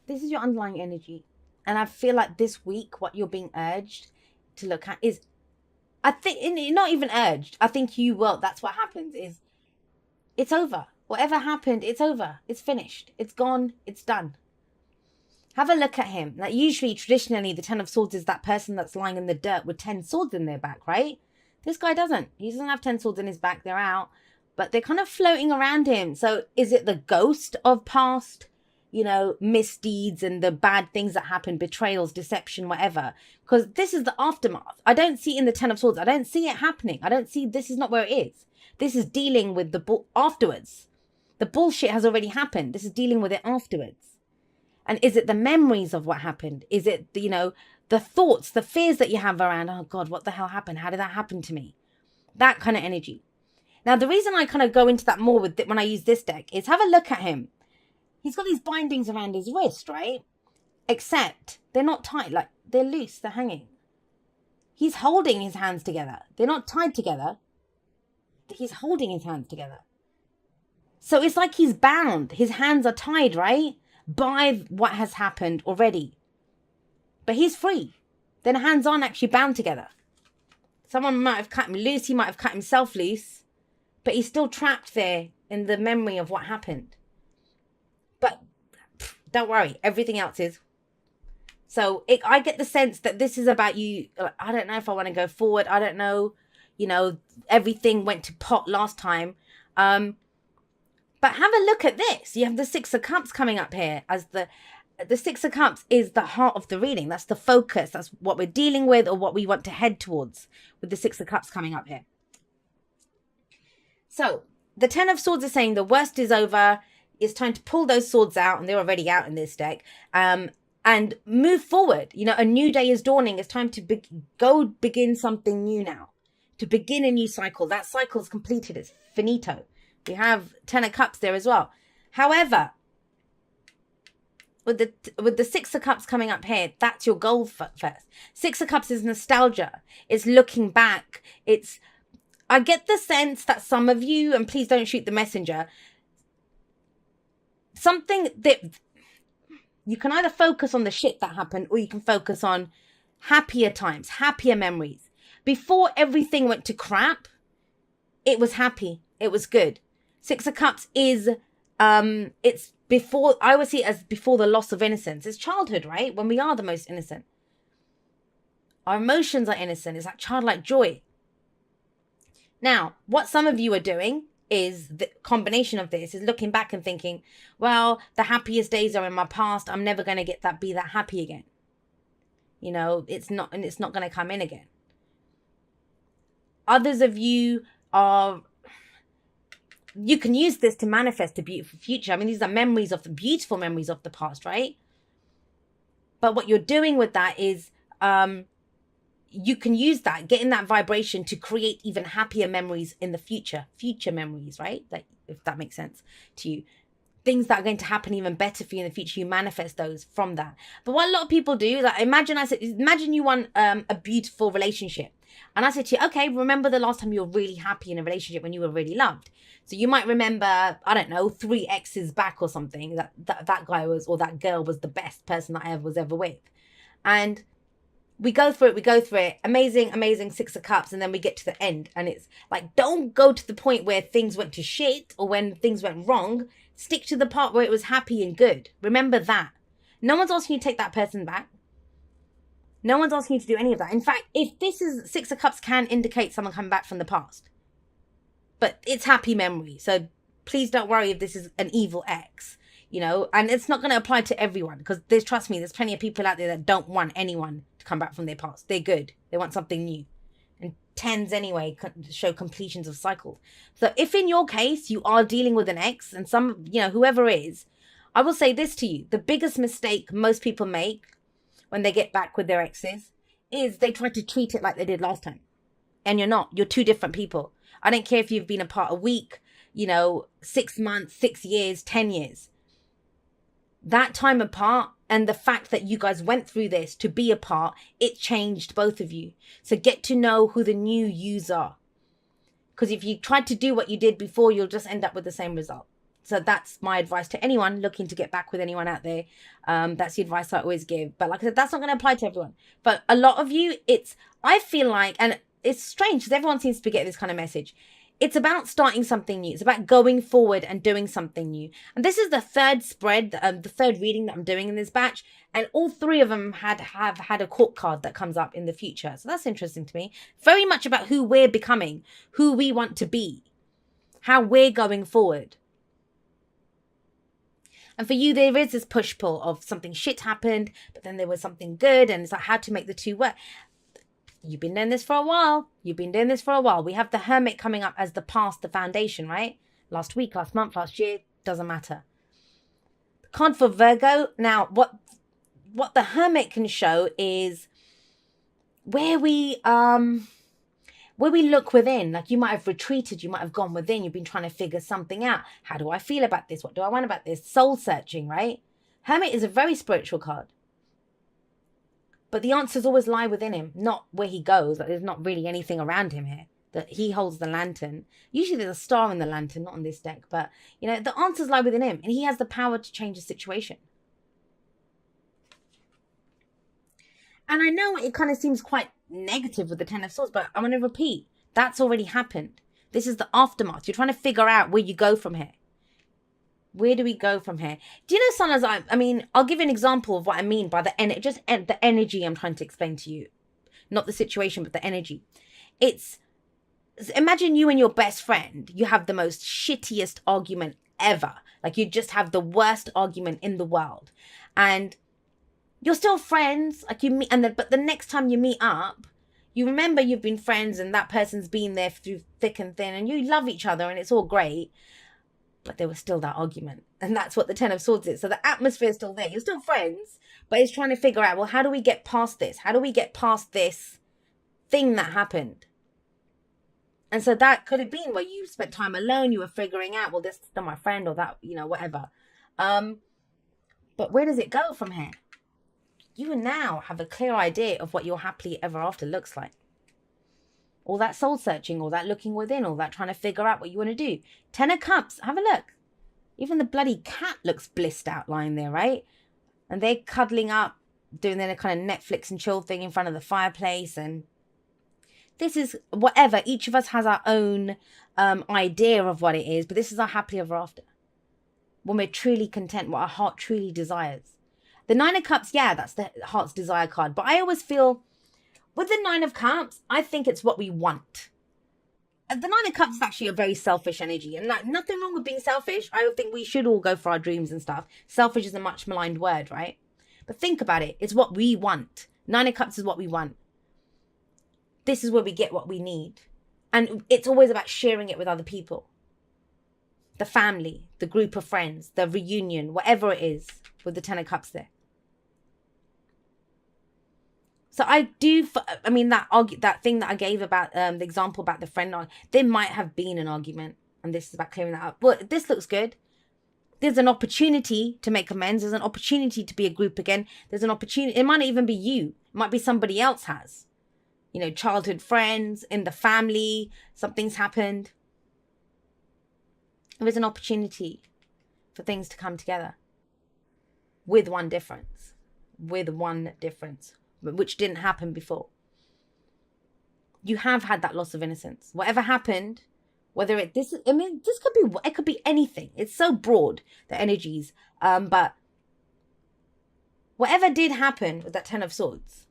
This is your underlying energy. And I feel like this week, what you're being urged to look at is, I think, not even urged, I think you will, that's what happens, is it's over. Whatever happened, it's over. It's finished. It's gone. It's done. Have a look at him. Like usually, traditionally, the 10 of Swords is that person that's lying in the dirt with 10 swords in their back, right? This guy doesn't. He doesn't have 10 swords in his back. They're out. But they're kind of floating around him. So is it the ghost of past, misdeeds and the bad things that happen, betrayals, deception, whatever? Because this is the aftermath. I don't see it in the 10 of Swords. I don't see it happening. I don't see, this is not where it is. This is dealing with the afterwards. The bullshit has already happened. This is dealing with it afterwards. And is it the memories of what happened? Is it, the thoughts, the fears that you have around, oh God, what the hell happened? How did that happen to me? That kind of energy. Now, the reason I kind of go into that more with when I use this deck is have a look at him. He's got these bindings around his wrist, right? Except they're not tight, like they're loose, they're hanging. He's holding his hands together. They're not tied together. He's holding his hands together. So it's like he's bound. His hands are tied, right? By what has happened already. But he's free. Then hands aren't actually bound together. Someone might have cut him loose. He might have cut himself loose. But he's still trapped there in the memory of what happened. But don't worry. Everything else is. So I get the sense that this is about you. I don't know if I want to go forward. I don't know. Everything went to pot last time. But have a look at this. You have the Six of Cups coming up here as the Six of Cups is the heart of the reading. That's the focus. That's what we're dealing with or what we want to head towards with the Six of Cups coming up here. So the 10 of Swords is saying the worst is over. It's time to pull those swords out, and they're already out in this deck, and move forward. A new day is dawning. It's time to begin something new now, to begin a new cycle. That cycle is completed. It's finito. We have 10 of Cups there as well. However, with the Six of Cups coming up here, that's your goal first. Six of Cups is nostalgia. It's looking back. I get the sense that some of you, and please don't shoot the messenger, something that you can either focus on the shit that happened or you can focus on happier times, happier memories. Before everything went to crap, it was happy. It was good. Six of Cups is, it's before, I would see it as before the loss of innocence. It's childhood, right? When we are the most innocent. Our emotions are innocent. It's like childlike joy. Now, what some of you are doing is the combination of this is looking back and thinking, well, the happiest days are in my past. I'm never going to be that happy again. It's not going to come in again. Others of you you can use this to manifest a beautiful future. I mean, these are beautiful memories of the past, right? But what you're doing with that is, you can use that, get in that vibration to create even happier memories in the future memories, right? If that makes sense to you. Things that are going to happen even better for you in the future, you manifest those from that. But what a lot of people do, like imagine you want a beautiful relationship. And I said to you, okay, remember the last time you were really happy in a relationship when you were really loved. So you might remember, I don't know, 3 exes back or something, that guy was, or that girl was the best person that I was ever with. And we go through it. Amazing Six of Cups. And then we get to the end. And it's like, don't go to the point where things went to shit or when things went wrong. Stick to the part where it was happy and good. Remember that. No one's asking you to take that person back. No one's asking you to do any of that. In fact, if this is Six of Cups can indicate someone coming back from the past. But it's happy memory. So please don't worry if this is an evil ex. And it's not going to apply to everyone. Because trust me, there's plenty of people out there that don't want anyone to come back from their past. They're good. They want something new. And 10s anyway show completions of cycles. So if in your case you are dealing with an ex and whoever is, I will say this to you. The biggest mistake most people make when they get back with their exes is they try to treat it like they did last time. And you're not. You're two different people. I don't care if you've been apart a week, 6 months, 6 years, 10 years. That time apart and the fact that you guys went through this to be apart, it changed both of you. So get to know who the new yous are. Because if you tried to do what you did before, you'll just end up with the same result. So that's my advice to anyone looking to get back with anyone out there. That's the advice I always give. But like I said, that's not going to apply to everyone. But a lot of you, I feel like, and it's strange because everyone seems to be getting this kind of message. It's about starting something new. It's about going forward and doing something new. And this is the third spread, the third reading that I'm doing in this batch. And all three of them have had a court card that comes up in the future. So that's interesting to me. Very much about who we're becoming, who we want to be, how we're going forward. And for you, there is this push-pull of something shit happened, but then there was something good. And it's like how to make the two work. You've been doing this for a while. We have the Hermit coming up as the past, the foundation, right? Last week, last month, last year, doesn't matter. The card for Virgo. Now, what the Hermit can show is where we look within. Like you might have retreated, you might have gone within. You've been trying to figure something out. How do I feel about this? What do I want about this? Soul searching, right? Hermit is a very spiritual card. But the answers always lie within him, not where he goes. Like there's not really anything around him here. That he holds the lantern. Usually there's a star in the lantern, not on this deck. But, you know, the answers lie within him. And he has the power to change the situation. And I know it kind of seems quite negative with the Ten of Swords. But I'm going to repeat. That's already happened. This is the aftermath. You're trying to figure out where you go from here. Where do we go from here? Do you know, Sunners, I mean, I'll give you an example of what I mean by the energy I'm trying to explain to you. Not the situation, but the energy. Imagine you and your best friend, you have the most shittiest argument ever. Like you just have the worst argument in the world. And you're still friends, like you meet, but the next time you meet up, you remember you've been friends and that person's been there through thick and thin and you love each other and it's all great. But there was still that argument. And that's what the Ten of Swords is. So the atmosphere is still there. You're still friends. But it's trying to figure out, well, how do we get past this? How do we get past this thing that happened? And so that could have been where you spent time alone. You were figuring out, well, this is not my friend or that, you know, whatever. But where does it go from here? You now have a clear idea of what your happily ever after looks like. All that soul searching, all that looking within, all that trying to figure out what you want to do. Ten of Cups, have a look. Even the bloody cat looks blissed out lying there, right? And they're cuddling up, doing their kind of Netflix and chill thing in front of the fireplace. And this is whatever. Each of us has our own idea of what it is. But this is our happily ever after. When we're truly content, what our heart truly desires. The Nine of Cups, yeah, that's the heart's desire card. But I always feel with the Nine of Cups, I think it's what we want. The Nine of Cups is actually a very selfish energy. And like, nothing wrong with being selfish. I think we should all go for our dreams and stuff. Selfish is a much maligned word, right? But think about it. It's what we want. Nine of Cups is what we want. This is where we get what we need. And it's always about sharing it with other people. The family, the group of friends, the reunion, whatever it is with the Ten of Cups there. So I do, I mean, that thing that I gave about the example about the friend, there might have been an argument, and this is about clearing that up. But this looks good. There's an opportunity to make amends. There's an opportunity to be a group again. There's an opportunity. It might not even be you. It might be somebody else has. You know, childhood friends, in the family, something's happened. There is an opportunity for things to come together. With one difference. Which didn't happen before. You have had that loss of innocence. Whatever happened, this could be anything. It's so broad, the energies. But whatever did happen with that Ten of Swords,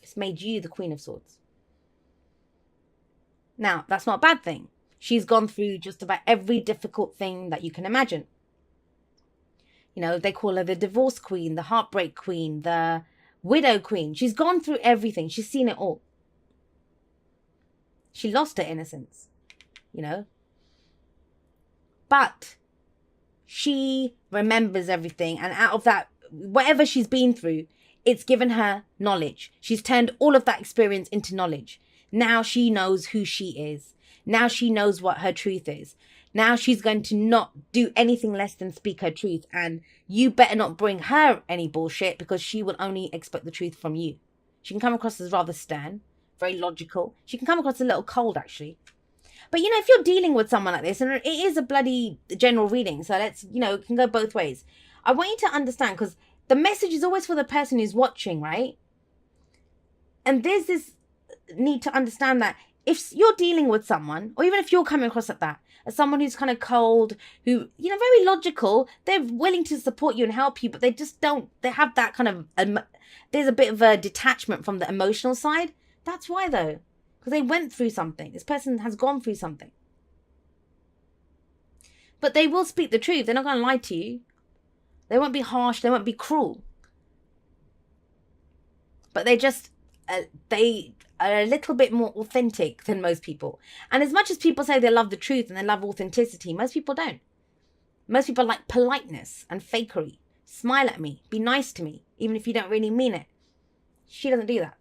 it's made you the Queen of Swords. Now, that's not a bad thing. She's gone through just about every difficult thing that you can imagine. You know, they call her the divorce queen, the heartbreak queen, the widow queen. She's gone through everything. She's seen it all. She lost her innocence, you know. But she remembers everything. And out of that, whatever she's been through, it's given her knowledge. She's turned all of that experience into knowledge. Now she knows who she is. Now she knows what her truth is. Now she's going to not do anything less than speak her truth. And you better not bring her any bullshit, because she will only expect the truth from you. She can come across as rather stern, very logical. She can come across a little cold, actually. But, if you're dealing with someone like this, and it is a bloody general reading, so let's, it can go both ways. I want you to understand, because the message is always for the person who's watching, right? And there's this need to understand that if you're dealing with someone, or even if you're coming across like that, as someone who's kind of cold, who, very logical, they're willing to support you and help you, but they just don't, they have that kind of, there's a bit of a detachment from the emotional side. That's why, though. Because they went through something. This person has gone through something. But they will speak the truth. They're not going to lie to you. They won't be harsh. They won't be cruel. But they just, they are a little bit more authentic than most people. And as much as people say they love the truth and they love authenticity, most people don't. Most people like politeness and fakery. Smile at me. Be nice to me, even if you don't really mean it. She doesn't do that.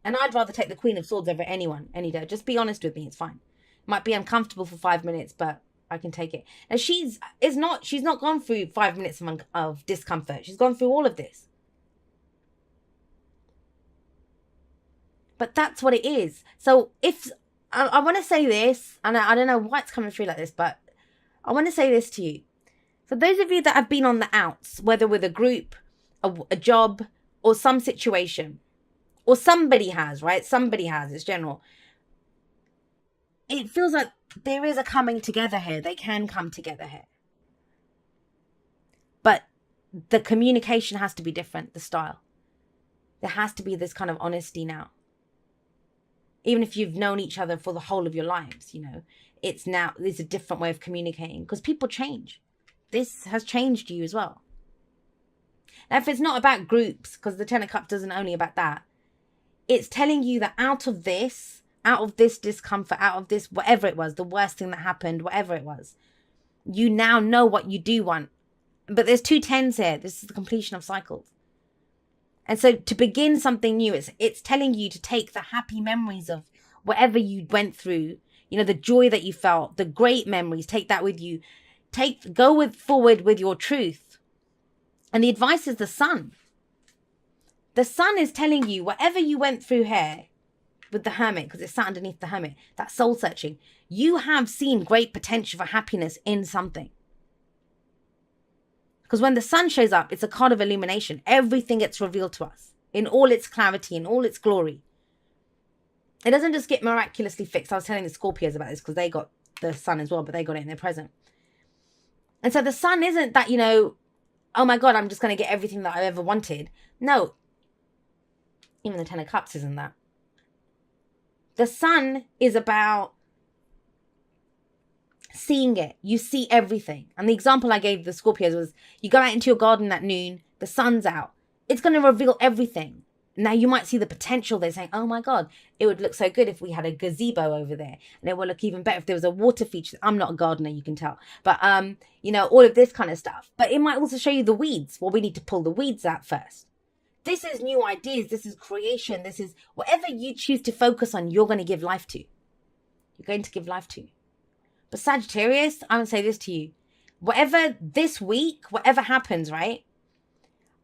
And I'd rather take the Queen of Swords over anyone, any day. Just be honest with me. It's fine. Might be uncomfortable for 5 minutes, but I can take it. And she's not gone through 5 minutes of discomfort. She's gone through all of this. But that's what it is. So if I want to say this, and I don't know why it's coming through like this, but I want to say this to you. For those of you that have been on the outs, whether with a group, a job, or some situation, or somebody has, right? Somebody has, it's general. It feels like there is a coming together here. They can come together here. But the communication has to be different, the style. There has to be this kind of honesty now. Even if you've known each other for the whole of your lives, it's a different way of communicating because people change. This has changed you as well. Now, if it's not about groups, because the Ten of Cups isn't only about that, it's telling you that out of this discomfort, out of this, whatever it was, the worst thing that happened, whatever it was, you now know what you do want. But there's 2 tens here. This is the completion of cycles. And so to begin something new, it's telling you to take the happy memories of whatever you went through, the joy that you felt, the great memories, take that with you. Go forward with your truth. And the advice is the sun. The sun is telling you whatever you went through here with the Hermit, because it's sat underneath the Hermit, that soul searching, you have seen great potential for happiness in something. Because when the sun shows up, it's a card of illumination. Everything gets revealed to us in all its clarity, in all its glory. It doesn't just get miraculously fixed. I was telling the Scorpios about this because they got the sun as well, but they got it in their present. And so the sun isn't that, oh my God, I'm just going to get everything that I ever wanted. No. Even the Ten of Cups isn't that. The sun is about seeing it. You see everything. And the example I gave the Scorpios was you go out into your garden at noon, the sun's out. It's going to reveal everything. Now you might see the potential. They're saying, oh my God, it would look so good if we had a gazebo over there. And it would look even better if there was a water feature. I'm not a gardener, you can tell. But, all of this kind of stuff. But it might also show you the weeds. Well, we need to pull the weeds out first. This is new ideas. This is creation. This is whatever you choose to focus on, you're going to give life to. You're going to give life to. But Sagittarius, I'm going to say this to you. Whatever this week, whatever happens, right?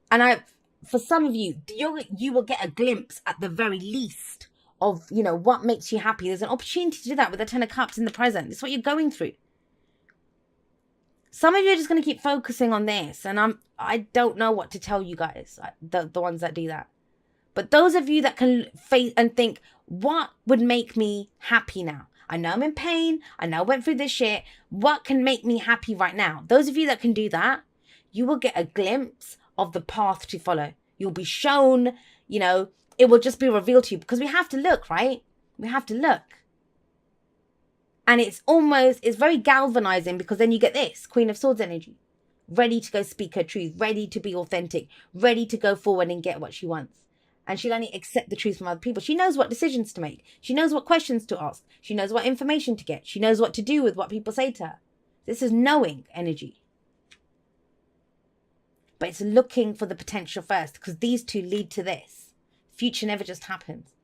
And for some of you, you will get a glimpse at the very least of, what makes you happy. There's an opportunity to do that with the Ten of Cups in the present. It's what you're going through. Some of you are just going to keep focusing on this. And I don't know what to tell you guys, the ones that do that. But those of you that can face and think, what would make me happy now? I know I'm in pain. I know I went through this shit. What can make me happy right now? Those of you that can do that, you will get a glimpse of the path to follow. You'll be shown, it will just be revealed to you because we have to look, right? We have to look. And it's very galvanizing because then you get this Queen of Swords energy, ready to go speak her truth, ready to be authentic, ready to go forward and get what she wants. And she'll only accept the truth from other people. She knows what decisions to make. She knows what questions to ask. She knows what information to get. She knows what to do with what people say to her. This is knowing energy. But it's looking for the potential first because these two lead to this. Future never just happens.